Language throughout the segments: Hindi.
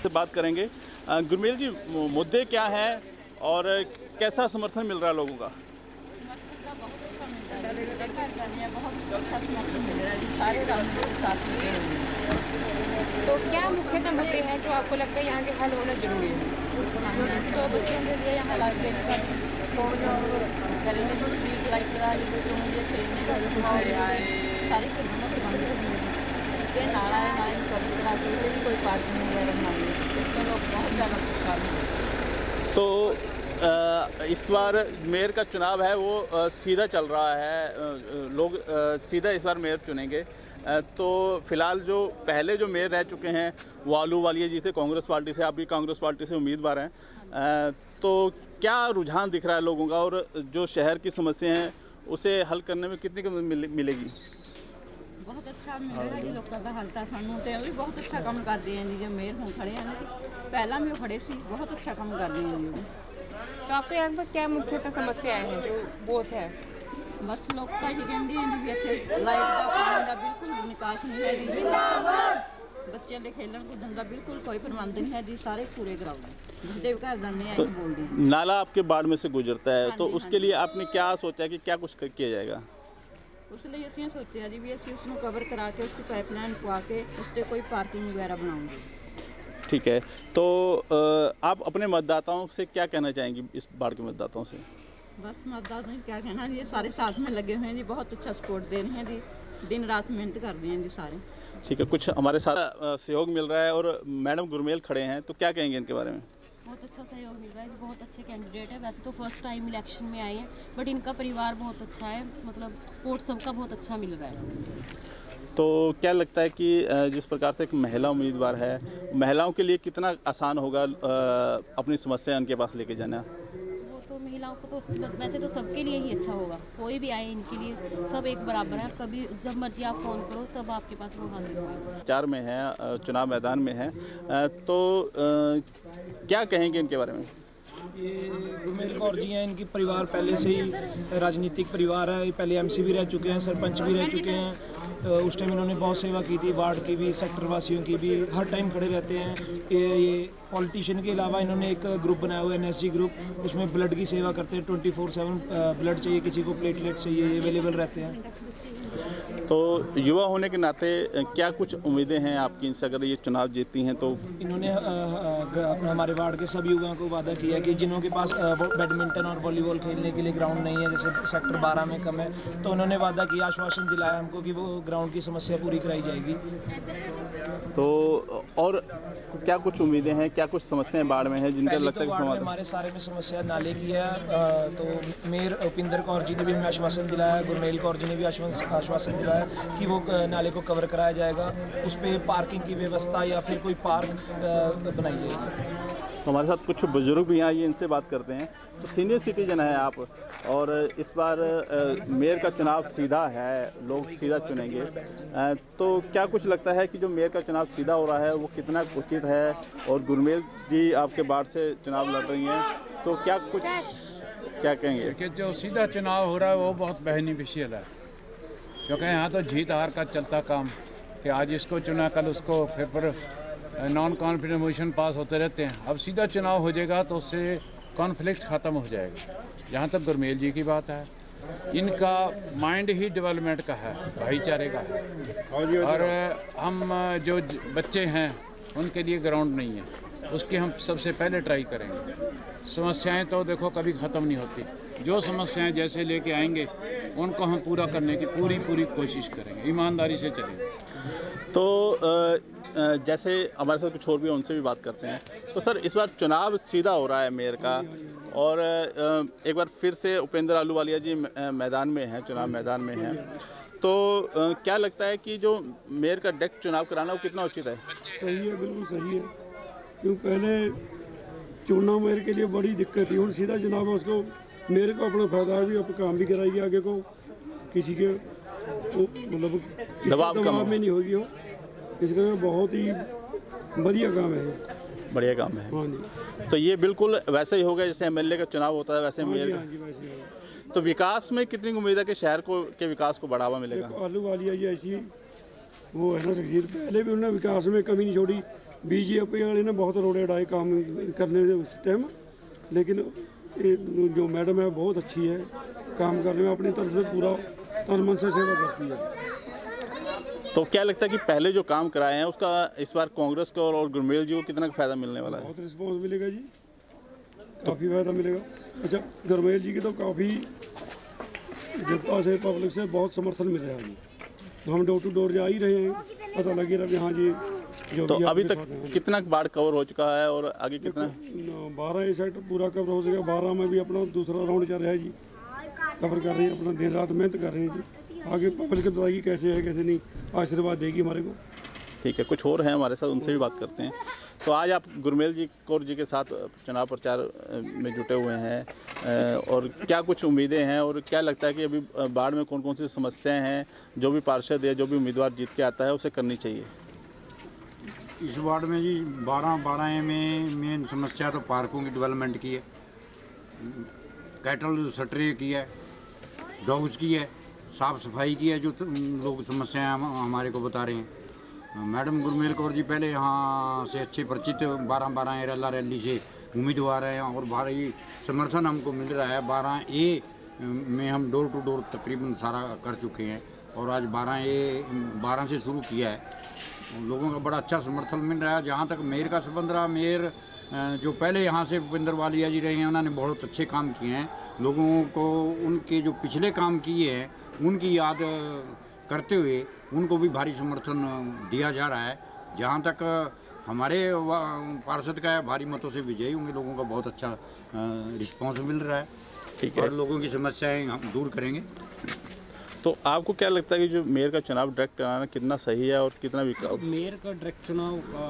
से बात करेंगे। गुरमेल जी, मुद्दे क्या हैं और कैसा समर्थन मिल रहा है लोगों का? तो क्या मुख्यतः मुद्दे हैं जो आपको लगता है यहाँ के हल होना जरूरी है? तो बच्चों के लिए यहाँ लाइब्रेरी का सारी चीज़ों का प्रबंध नाला है ना कभी करा के कोई पार्किंग वगैरह बनाई, इससे लोग बहुत ज़्यादा परेशान हैं। तो इस बार मेयर का चुनाव है वो सीधा चल रहा है, लोग सीधा इस बार मेयर चुनेंगे। तो फिलहाल जो पहले जो मेयर रह चुके हैं वो आहलूवालिया जी थे कांग्रेस पार्टी से, आप भी कांग्रेस पार्टी से उम्मीदवार हैं। तो क्या रुझान दिख रहा है लोगों का और जो शहर की समस्या हैं उसे हल करने में कितनी मदद मिलेगी? बहुत अच्छा मिल रहा जी, लोगों का हाल तो सानू तो भी बहुत अच्छा काम कर रहे हैं जी। जो मेयर हूँ खड़े हैं जी, पहला भी वो खड़े सी, बहुत अच्छा काम कर रहे हैं जी। तो आपके यहाँ पर क्या मुख्यतः समस्याएं हैं जो बहुत है? बस लोग का जी कहते हैं जी भी इतने लाइट का पानी का बिल्कुल विकास नहीं है जी। बच्चों के खेलन कूदन का बिल्कुल कोई प्रबंध नहीं है जी, सारे पूरे ग्राउंड जिसके घर जाने हैं बोल दी। नाला आपके बाड़ में से गुजरता है, तो उसके लिए आपने क्या सोचा कि क्या कुछ किया जाएगा? उसलिए असं सोचा जी भी असं उसको कवर करा के उसकी पाइपलाइन पवा के उससे कोई पार्किंग वगैरह बनाऊंगे। ठीक है, तो आप अपने मतदाताओं से क्या कहना चाहेंगी, इस बाढ़ के मतदाताओं से? बस मतदाताओं ने क्या कहना जी, सारे साथ में लगे हुए हैं जी, बहुत अच्छा सपोर्ट दे रहे हैं जी, दिन रात मेहनत कर रहे हैं जी सारे। ठीक है, कुछ हमारे साथ सहयोग मिल रहा है और मैडम गुरमेल खड़े हैं, तो क्या कहेंगे इनके बारे में? बहुत अच्छा सहयोग मिल रहा है जी, बहुत अच्छे कैंडिडेट है। वैसे तो फर्स्ट टाइम इलेक्शन में आए हैं, बट इनका परिवार बहुत अच्छा है, मतलब सपोर्ट सबका बहुत अच्छा मिल रहा है। तो क्या लगता है कि जिस प्रकार से एक महिला उम्मीदवार है, महिलाओं के लिए कितना आसान होगा अपनी समस्या उनके पास लेके जाना? वो तो महिलाओं को तो वैसे तो सबके लिए ही अच्छा होगा, कोई भी आए इनके लिए सब एक बराबर है। कभी जब मर्जी आप फ़ोन करो तब आपके पास वो हाजिर होगा। प्रचार में है, चुनाव मैदान में है, तो क्या कहेंगे इनके बारे में? ये गुरमेल कौर जी हैं, इनकी परिवार पहले से ही राजनीतिक परिवार है। पहले एमसी भी रह चुके हैं, सरपंच भी रह चुके हैं। उस टाइम इन्होंने बहुत सेवा की थी, वार्ड की भी, सेक्टर वासियों की भी, हर टाइम खड़े रहते हैं। ये पॉलिटिशियन के अलावा इन्होंने एक ग्रुप बनाया हुआ है, NSG ग्रुप, उसमें ब्लड की सेवा करते हैं। 24/7 ब्लड चाहिए, किसी को प्लेटलेट चाहिए, ये अवेलेबल रहते हैं। तो युवा होने के नाते क्या कुछ उम्मीदें हैं आपकी इनसे, अगर ये चुनाव जीतती हैं तो? इन्होंने हमारे वार्ड के सभी युवाओं को वादा किया कि जिन्हों के पास बैडमिंटन और वॉलीबॉल खेलने के लिए ग्राउंड नहीं है, जैसे सेक्टर 12 में कम है, तो उन्होंने वादा किया, आश्वासन दिलाया हमको कि वो ग्राउंड की समस्या पूरी कराई जाएगी। तो और क्या कुछ उम्मीदें हैं, क्या कुछ समस्याएं बाढ़ में हैं जिनका लगता है कि समाधान? हमारे सारे में समस्या नाले की है, तो मेयर उपिंदर कौर जी ने भी हमें आश्वासन दिलाया, गुरमेल कौर जी ने भी आश्वासन दिलाया कि वो नाले को कवर कराया जाएगा, उस पर पार्किंग की व्यवस्था या फिर कोई पार्क बनाई जाएगी। तो हमारे साथ कुछ बुजुर्ग भी हैं, ये इनसे बात करते हैं। तो सीनियर सिटीजन है आप, और इस बार मेयर का चुनाव सीधा है, लोग सीधा चुनेंगे, तो क्या कुछ लगता है कि जो मेयर का चुनाव सीधा हो रहा है वो कितना उचित है? और गुरमेल जी आपके बाढ़ से चुनाव लड़ रही हैं, तो क्या कहेंगे? कि जो सीधा चुनाव हो रहा है वो बहुत बेनिफिशियल है, क्योंकि यहाँ तो जीत हार का चलता काम, कि आज इसको चुना कल उसको, फिर नॉन कॉन्फिडेंस मोशन पास होते रहते हैं। अब सीधा चुनाव हो जाएगा तो उससे कॉन्फ्लिक्ट ख़त्म हो जाएगा। जहाँ तक गुरमेल जी की बात है, इनका माइंड ही डेवलपमेंट का है, भाईचारे का है। और हम जो बच्चे हैं उनके लिए ग्राउंड नहीं है, उसकी हम सबसे पहले ट्राई करेंगे। समस्याएं तो देखो कभी ख़त्म नहीं होती, जो समस्याएं जैसे लेके आएंगे उनको हम पूरा करने की पूरी कोशिश करेंगे, ईमानदारी से चलेंगे। तो जैसे हमारे साथ कुछ और भी, उनसे भी बात करते हैं। तो सर, इस बार चुनाव सीधा हो रहा है मेयर का, और एक बार फिर से उपेंद्र आहलूवालिया जी मैदान में हैं, चुनाव मैदान में हैं, तो क्या लगता है कि जो मेयर का डायरेक्ट चुनाव कराना वो कितना उचित है? सही है, बिल्कुल सही है, क्योंकि पहले चुनाव मेयर के लिए बड़ी दिक्कत थी, और सीधा चुनाव है, उसको मेयर को अपना फायदा भी, अपना काम भी कराएगी, आगे को किसी के मतलब दबाव में नहीं होगी हो, इसलिए बहुत ही बढ़िया काम है। बढ़िया काम है। हाँ जी। तो ये बिल्कुल वैसे ही होगा जैसे MLA का चुनाव होता है, वैसे मेयर का। हाँ जी, वैसे ही। तो विकास में कितनी उम्मीद है कि शहर को के विकास को बढ़ावा मिलेगा? आहलूवालिया जी ऐसी वो है ना शख्सियत। पहले भी उन्होंने विकास में कमी नहीं छोड़ी। बीजेपी वाले ने बहुत रोड़े अड़ाए काम करने में उस टाइम, लेकिन जो मैडम है बहुत अच्छी है, काम करने में अपनी तरफ से पूरा तन मन से सेवा करती है। तो क्या लगता है कि पहले जो काम कराए हैं उसका इस बार कांग्रेस को और गुरमेल जी को कितना फ़ायदा मिलने वाला है? बहुत रिस्पॉन्स मिलेगा जी, काफ़ी फ़ायदा मिलेगा। अच्छा, गुरमेल जी की तो काफ़ी जनता से, पब्लिक से बहुत समर्थन मिल रहा है जी। तो हम डोर टू डोर जा ही रहे हैं, पता लगे रहा हाँ जी। जो तो अभी तक कितना बाढ़ कवर हो चुका है और आगे कितना? 12 सेक्टर पूरा कवर हो सकेगा। 12 में भी अपना दूसरा राउंड चल रहा है जी, कवर कर रहे हैं, अपना दिन रात मेहनत कर रहे हैं जी। आगे पब्लिक बताएगी कैसे है कैसे नहीं, आशीर्वाद देगी हमारे को। ठीक है, कुछ और हैं हमारे साथ, उनसे भी बात करते हैं। तो आज आप गुरमेल जी कौर जी के साथ चुनाव प्रचार में जुटे हुए हैं, और क्या कुछ उम्मीदें हैं और क्या लगता है कि अभी बाढ़ में कौन कौन सी समस्याएं हैं जो भी पार्षद है, जो भी उम्मीदवार जीत के आता है उसे करनी चाहिए? इस वार्ड में जी 12 में मेन समस्या तो पार्कों की डेवलपमेंट की है, कैटल सटरे की है, डॉग्स की है, साफ़ सफाई की है, जो लोग समस्याएं हमारे को बता रहे हैं। मैडम गुरमेल कौर जी पहले यहाँ से अच्छे परिचित 12 एरला रैली से उम्मीदवार हैं और भारी समर्थन हमको मिल रहा है। 12A में हम डोर टू डोर तकरीबन सारा कर चुके हैं और आज 12 से शुरू किया है। लोगों का बड़ा अच्छा समर्थन मिल रहा है। जहाँ तक मेयर का संबंध रहा, मेयर जो पहले यहाँ से भूपेंद्र वालिया जी रहे हैं, उन्होंने बहुत अच्छे काम किए हैं। लोगों को उनके जो पिछले काम किए हैं उनकी याद करते हुए उनको भी भारी समर्थन दिया जा रहा है। जहाँ तक हमारे पार्षद का है, भारी मतों से विजयी होंगे। लोगों का बहुत अच्छा रिस्पांस मिल रहा है। ठीक है, और लोगों की समस्याएं हम दूर करेंगे। तो आपको क्या लगता है कि जो मेयर का चुनाव डायरेक्ट कराना कितना सही है और कितना विकास? मेयर का डायरेक्ट चुनाव का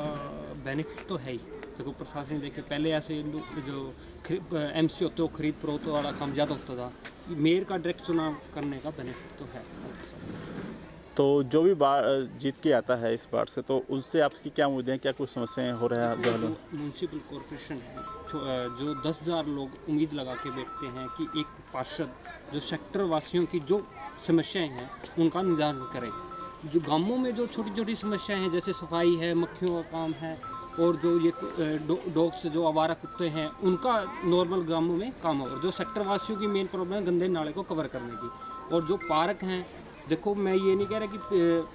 बेनिफिट तो है ही। देखो प्रशासन देखे पहले ऐसे लोग जो MC होते हो खरीद फरोख्त वाला काम ज़्यादा होता था। मेयर का डायरेक्ट चुनाव करने का बेनिफिट तो है। तो जो भी जीत के आता है इस बार से, तो उससे आपकी क्या उम्मीदें हैं, क्या कुछ समस्याएं हो रहा है? जो म्यूनसिपल कॉरपोरेशन है, जो 10,000 लोग उम्मीद लगा के बैठते हैं कि एक पार्षद जो सेक्टर वासियों की जो समस्याएं हैं उनका निदान करे। जो गांवों में जो छोटी छोटी समस्याएं हैं, जैसे सफाई है, मक्खियों का काम है, और जो ये डॉग्स जो आवारा कुत्ते हैं उनका नॉर्मल गांवों में काम हो। और जो सेक्टर वासियों की मेन प्रॉब्लम है गंदे नाले को कवर करने की। और जो पार्क हैं, देखो मैं ये नहीं कह रहा कि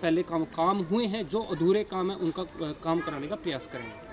पहले काम हुए हैं, जो अधूरे काम हैं उनका काम कराने का प्रयास करेंगे।